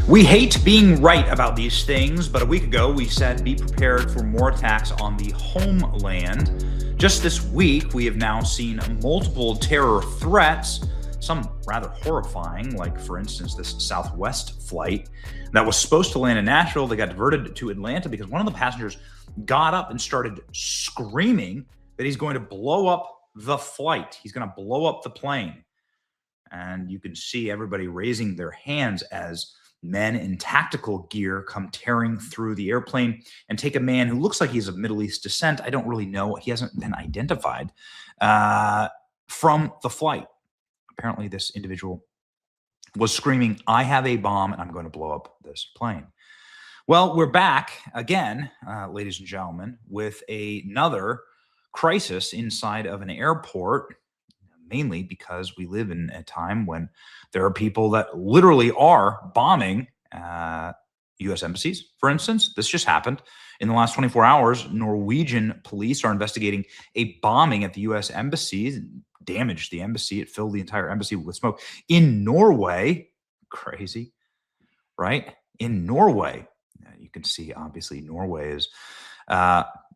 We hate being right about these things, but a week ago we said be prepared for more attacks on the homeland. Just this week, we have now seen multiple terror threats, some rather horrifying, like, for instance, this Southwest flight that was supposed to land in Nashville. They got diverted to Atlanta because one of the passengers got up and started screaming that he's going to blow up the flight. He's going to blow up the plane. And you can see everybody raising their hands as men in tactical gear come tearing through the airplane and take a man who looks like he's of Middle East descent. I don't really know. He hasn't been identified from the flight. Apparently, this individual was screaming, "I have a bomb and I'm going to blow up this plane." Well, we're back again, ladies and gentlemen, with another crisis inside of an airport, mainly because we live in a time when there are people that literally are bombing U.S. embassies. For instance, this just happened in the last 24 hours. Norwegian police are investigating a bombing at the U.S. embassy. It damaged the embassy. It filled the entire embassy with smoke. In Norway, crazy, right? In Norway, you can see, obviously, Norway is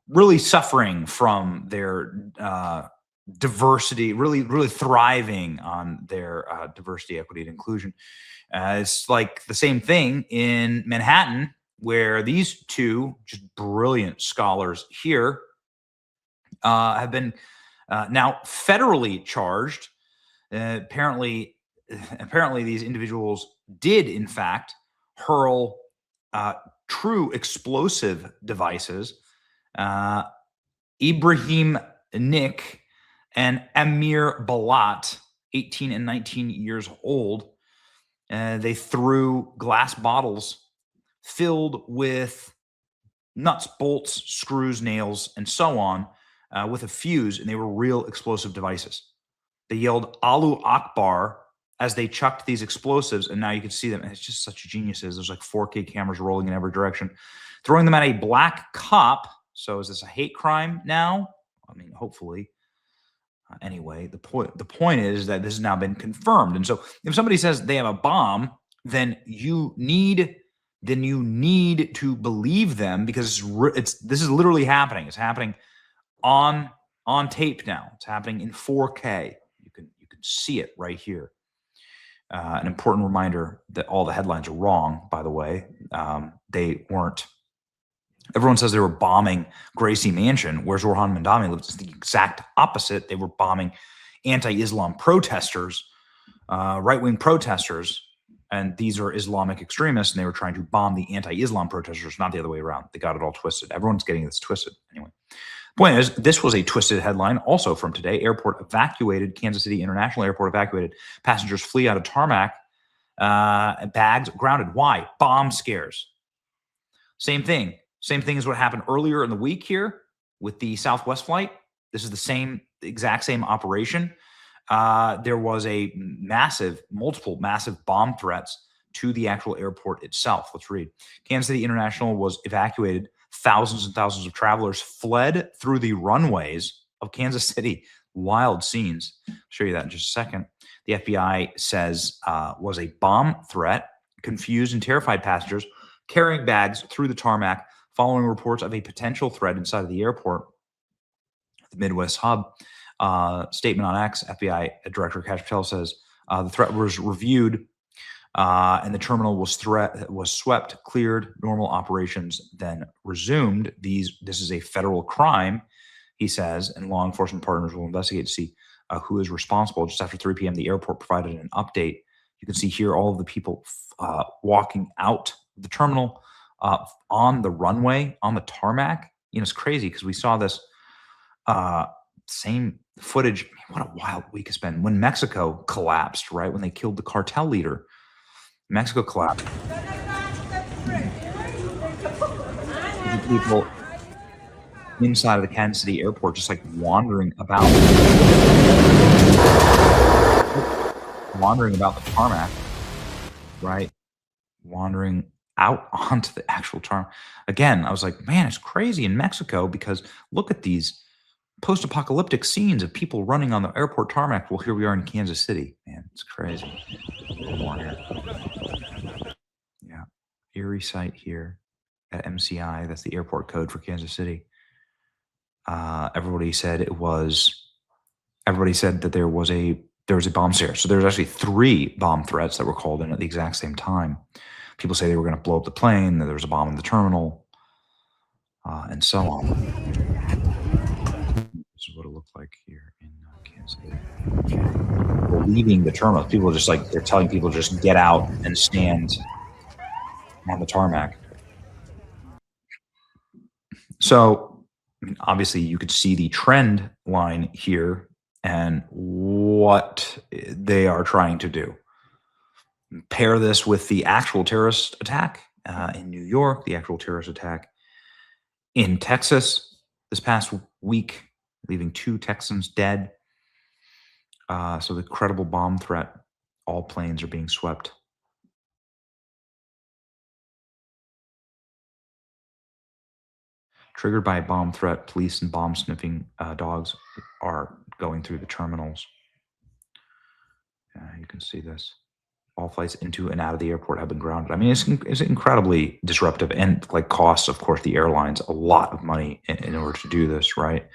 really suffering from their diversity, really thriving on their diversity, equity, and inclusion. It's like the same thing in Manhattan, where these two just brilliant scholars here have been now federally charged. Apparently, these individuals did, in fact, hurl true explosive devices. Ibrahim Nick and Amir Balat, 18 and 19 years old, they threw glass bottles filled with nuts, bolts, screws, nails, and so on, with a fuse, and they were real explosive devices. They yelled "Allahu Akbar" as they chucked these explosives, and now you can see them. And it's just such geniuses. There's like 4K cameras rolling in every direction, throwing them at a black cop. So is this a hate crime now? I mean, hopefully. Anyway, the point is that this has now been confirmed. And so if somebody says they have a bomb, then you need to believe them, because this is literally happening. It's happening on tape now. It's happening in 4K. You can see it right here. An important reminder that all the headlines are wrong, by the way. They weren't. Everyone says they were bombing Gracie Mansion, where Orhan Mandami lives. It's the exact opposite. They were bombing anti-Islam protesters, right-wing protesters, and these are Islamic extremists, and they were trying to bomb the anti-Islam protesters, not the other way around. They got it all twisted. Everyone's getting this twisted. Anyway, point is, this was a twisted headline also from today. Airport evacuated. Kansas City International Airport evacuated. Passengers flee out of tarmac. Bags grounded. Why? Bomb scares. Same thing. Same thing as what happened earlier in the week here with the Southwest flight. This is the exact same operation. There was multiple massive bomb threats to the actual airport itself. Let's read. Kansas City International was evacuated. Thousands and thousands of travelers fled through the runways of Kansas City. Wild scenes. I'll show you that in just a second. The FBI says was a bomb threat. Confused and terrified passengers carrying bags through the tarmac following reports of a potential threat inside of the airport. The Midwest Hub statement on X, FBI Director Kash Patel says the threat was reviewed and the terminal was swept, cleared, normal operations then resumed. This is a federal crime, he says, and law enforcement partners will investigate to see who is responsible. Just after 3 p.m., the airport provided an update. You can see here all of the people walking out the terminal, on the runway, on the tarmac. It's crazy because we saw this same footage. I mean, what a wild week it's been. When Mexico collapsed, right? When they killed the cartel leader. Mexico collapsed. People inside of the Kansas City airport just like wandering about the tarmac, right? Wandering out onto the actual tarmac. Again, I was like, man, it's crazy in Mexico because look at these post-apocalyptic scenes of people running on the airport tarmac. Well, here we are in Kansas City. Man, it's crazy. Yeah. security site here at MCI. That's the airport code for Kansas City. Everybody said that there was a bomb scare. So there's actually 3 bomb threats that were called in at the exact same time. People say they were going to blow up the plane, that there was a bomb in the terminal, and so on. This is what it looked like here in Kansas City. We're leaving the terminal. People are just like, they're telling people to just get out and stand on the tarmac. So obviously you could see the trend line here and what they are trying to do. Pair this with the actual terrorist attack in New York, the actual terrorist attack in Texas this past week, leaving 2 Texans dead. So the credible bomb threat, all planes are being swept. Triggered by a bomb threat, police and bomb sniffing dogs are going through the terminals. You can see this. All flights into and out of the airport have been grounded. I mean, it's incredibly disruptive and like costs, of course, the airlines a lot of money in order to do this, right?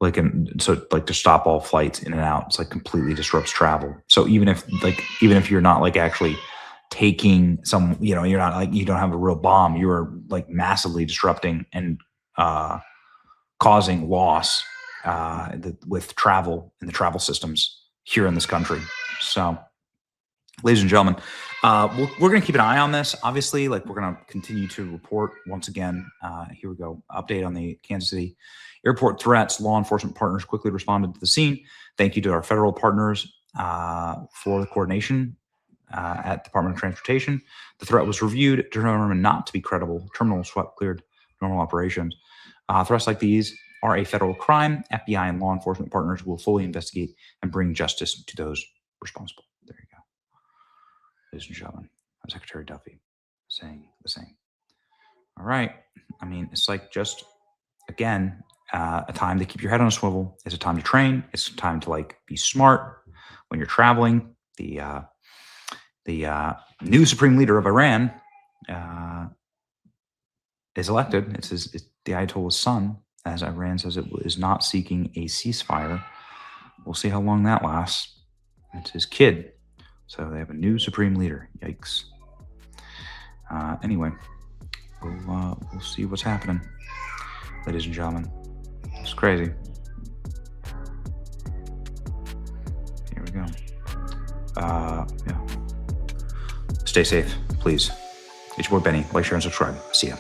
Like, and so like to stop all flights in and out, it's like completely disrupts travel. So even if you're not like actually taking some, you're not like, you don't have a real bomb, you're like massively disrupting and causing loss with travel in the travel systems here in this country. So, ladies and gentlemen, we're going to keep an eye on this. Obviously, like we're going to continue to report once again. Here we go. Update on the Kansas City airport threats. Law enforcement partners quickly responded to the scene. Thank you to our federal partners for the coordination at Department of Transportation. The threat was reviewed, determined not to be credible. Terminal swept, cleared, normal operations. Threats like these are a federal crime. FBI and law enforcement partners will fully investigate and bring justice to those responsible. There you go. Ladies and gentlemen, Secretary Duffy saying the same. All right. I mean, it's like just, again, a time to keep your head on a swivel. It's a time to train. It's a time to like be smart when you're traveling. The new supreme leader of Iran is elected. It's the Ayatollah's son, as Iran says it is not seeking a ceasefire. We'll see how long that lasts. It's his kid. So they have a new supreme leader. Yikes. Anyway, we'll see what's happening, ladies and gentlemen. It's crazy. Here we go. Yeah. Stay safe, please. It's your boy Benny. Like, share, and subscribe. See ya.